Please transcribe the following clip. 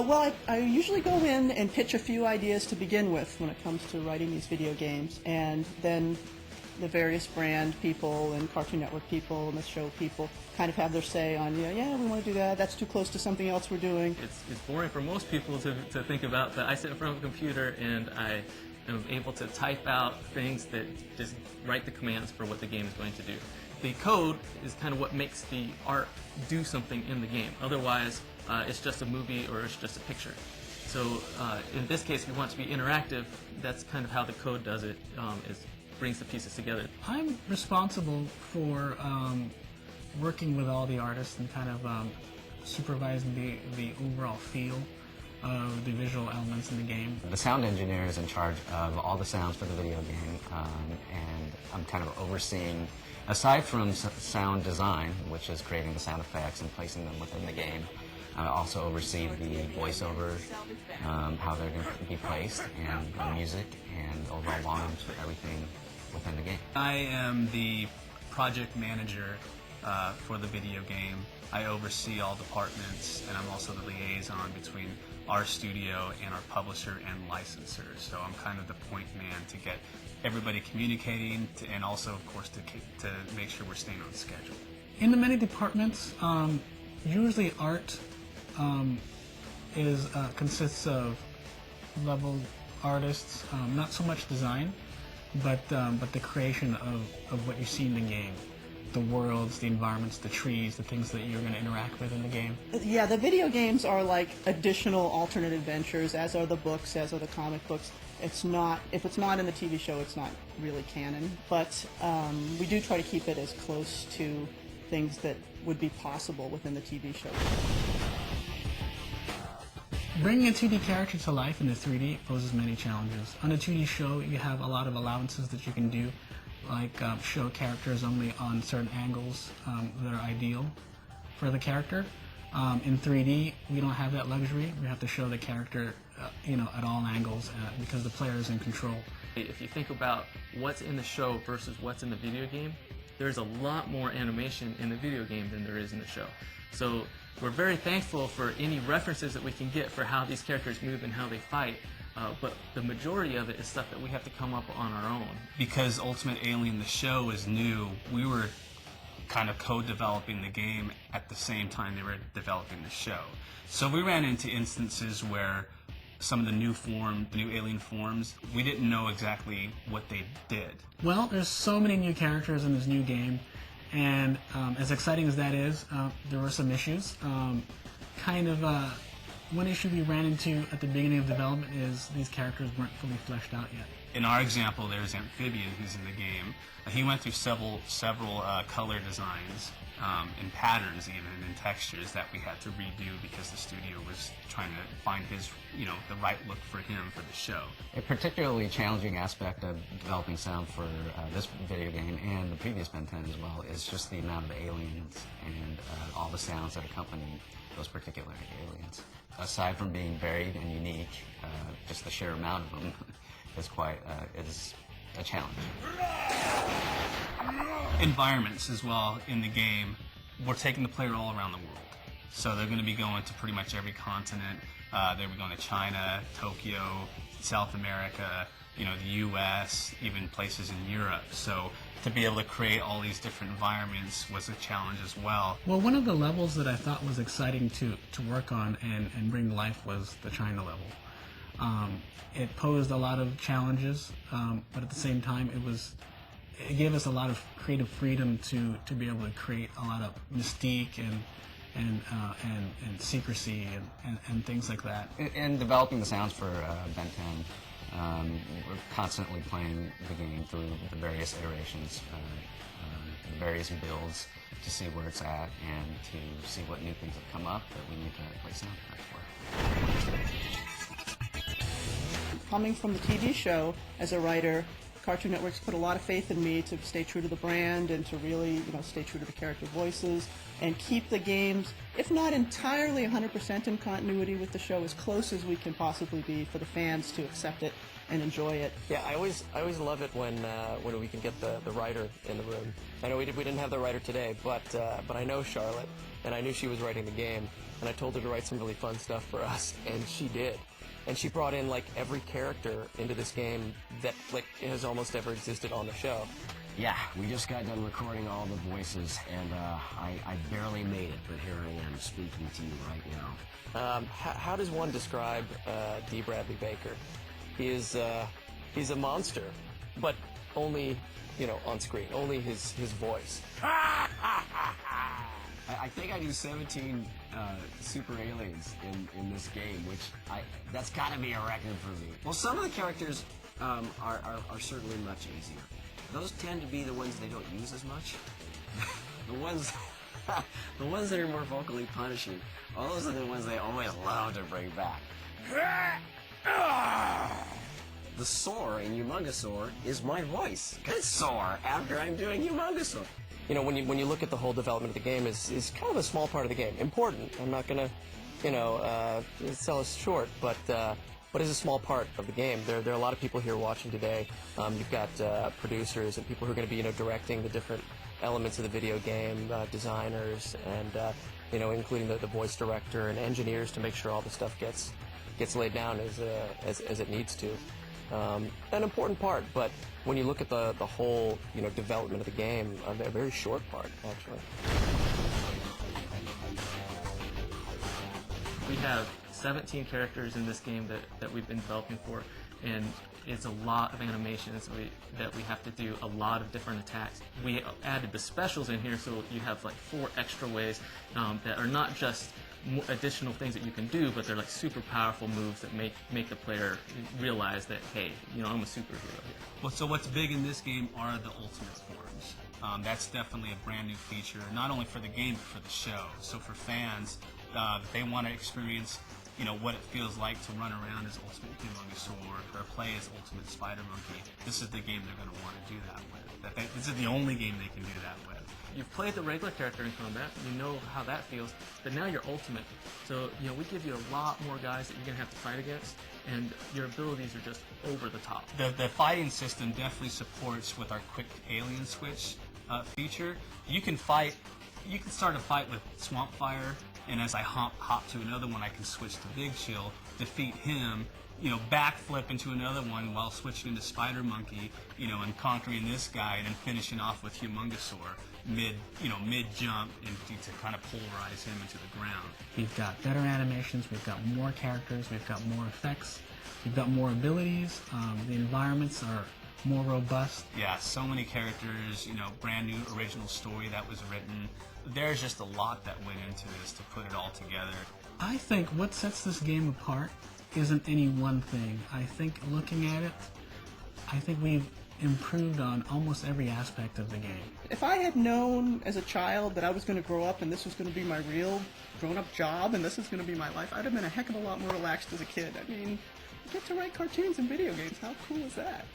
Well, I usually go in and pitch a few ideas to begin with when it comes to writing these video games, and then the various brand people and Cartoon Network people and the show people kind of have their say on, yeah, we want to do that, that's too close to something else we're doing. It's boring for most people to think about, but I sit in front of a computer and I am able to type out things that just write the commands for what the game is going to do. The code is kind of what makes the art do something in the game. Otherwise, it's just a movie or it's just a picture. So in this case, if you want to be interactive, that's kind of how the code does it, is brings the pieces together. I'm responsible for working with all the artists and kind of supervising the overall feel of the visual elements in the game. The sound engineer is in charge of all the sounds for the video game, and I'm kind of overseeing, aside from sound design, which is creating the sound effects and placing them within the game, I also oversee the voiceover, how they're going to be placed, and the music, and overall launch, everything within the game. I am the project manager for the video game. I oversee all departments, and I'm also the liaison between our studio and our publisher and licensor. So I'm kind of the point man to get everybody communicating, and also, of course, to make sure we're staying on schedule. In the many departments, usually art consists of level artists, not so much design, but the creation of what you see in the game. The worlds, the environments, the trees, the things that you're going to interact with in the game. Yeah, the video games are like additional alternate adventures, as are the books, as are the comic books. It's not, if it's not in the TV show, it's not really canon, but we do try to keep it as close to things that would be possible within the TV show. Bringing a 2D character to life in the 3D poses many challenges. On a 2D show, you have a lot of allowances that you can do, like show characters only on certain angles that are ideal for the character. In 3D, we don't have that luxury. We have to show the character, at all angles because the player is in control. If you think about what's in the show versus what's in the video game, there's a lot more animation in the video game than there is in the show. So we're very thankful for any references that we can get for how these characters move and how they fight, but the majority of it is stuff that we have to come up on our own. Because Ultimate Alien, the show, is new, we were kind of co-developing the game at the same time they were developing the show. So we ran into instances where some of the new alien forms, we didn't know exactly what they did. Well, there's so many new characters in this new game, and as exciting as that is, there were some issues. One issue we ran into at the beginning of development is these characters weren't fully fleshed out yet. In our example, there's Amphibian, who's in the game. He went through several color designs, and patterns even, and textures that we had to redo because the studio was trying to find his, the right look for him for the show. A particularly challenging aspect of developing sound for this video game and the previous Ben 10 as well is just the amount of aliens and all the sounds that accompany those particular aliens. Aside from being varied and unique, just the sheer amount of them is a challenge. Environments as well in the game, we're taking the player all around the world. So they're going to be going to pretty much every continent. They're going to China, Tokyo, South America, the US, even places in Europe. So to be able to create all these different environments was a challenge as well. Well, one of the levels that I thought was exciting to work on and bring to life was the China level. It posed a lot of challenges, but at the same time it gave us a lot of creative freedom to be able to create a lot of mystique and secrecy and things like that. In developing the sounds for Ben 10, we're constantly playing the game through the various iterations, the various builds to see where it's at and to see what new things have come up that we need to play sound effects for. Coming from the TV show as a writer, Cartoon Network's put a lot of faith in me to stay true to the brand and to really, stay true to the character voices and keep the games, if not entirely 100% in continuity with the show, as close as we can possibly be for the fans to accept it and enjoy it. Yeah, I always love it when we can get the writer in the room. I know we didn't have the writer today, but I know Charlotte, and I knew she was writing the game. and I told her to write some really fun stuff for us, and she did. And she brought in like every character into this game that like has almost ever existed on the show. Yeah, we just got done recording all the voices, and I barely made it, but here I am speaking to you right now. How does one describe D. Bradley Baker? He's a monster, but only, you know, on screen, only his voice. I think I do 17 super aliens in this game, which that's got to be a record for me. Well, some of the characters are certainly much easier. Those tend to be the ones they don't use as much. the ones that are more vocally punishing. Well, those are the ones they always love to bring back. The soar in Humongosaur is my voice. I soar after I'm doing Humongosaur. You know, when you look at the whole development of the game, is kind of a small part of the game. Important. I'm not gonna, you know, sell us short, but is a small part of the game. There are a lot of people here watching today. You've got producers and people who are going to be, you know, directing the different elements of the video game, designers, and you know, including the voice director and engineers to make sure all the stuff gets laid down as it needs to. An important part, but when you look at the whole, you know, development of the game, a very short part, actually. We have 17 characters in this game that we've been developing for, and it's a lot of animations that we have to do, a lot of different attacks. We added the specials in here, so you have like 4 extra ways that are not just additional things that you can do, but they're like super powerful moves that make the player realize that, hey, you know, I'm a superhero here. Well, so what's big in this game are the ultimate forms. That's definitely a brand new feature, not only for the game but for the show. So for fans, they want to experience, you know, what it feels like to run around as Ultimate Humongosaur or play as Ultimate Spider Monkey. This is the game they're going to want to do that with. This is the only game they can do that with. You've played the regular character in combat, you know how that feels, but now you're Ultimate. So, you know, we give you a lot more guys that you're going to have to fight against, and your abilities are just over the top. The fighting system definitely supports with our quick alien switch feature. You can start a fight with Swamp Fire, and as I hop to another one, I can switch to Big Chill, defeat him, you know, backflip into another one while switching into Spider Monkey, you know, and conquering this guy, and then finishing off with Humongosaur mid jump, and to kind of polarize him into the ground. We've got better animations, we've got more characters, we've got more effects, we've got more abilities, the environments are more robust. Yeah, so many characters, you know, brand new original story that was written. There's just a lot that went into this to put it all together. I think what sets this game apart isn't any one thing. I think looking at it, I think we've improved on almost every aspect of the game. If I had known as a child that I was going to grow up and this was going to be my real grown-up job and this is going to be my life, I'd have been a heck of a lot more relaxed as a kid. I mean, you get to write cartoons and video games. How cool is that?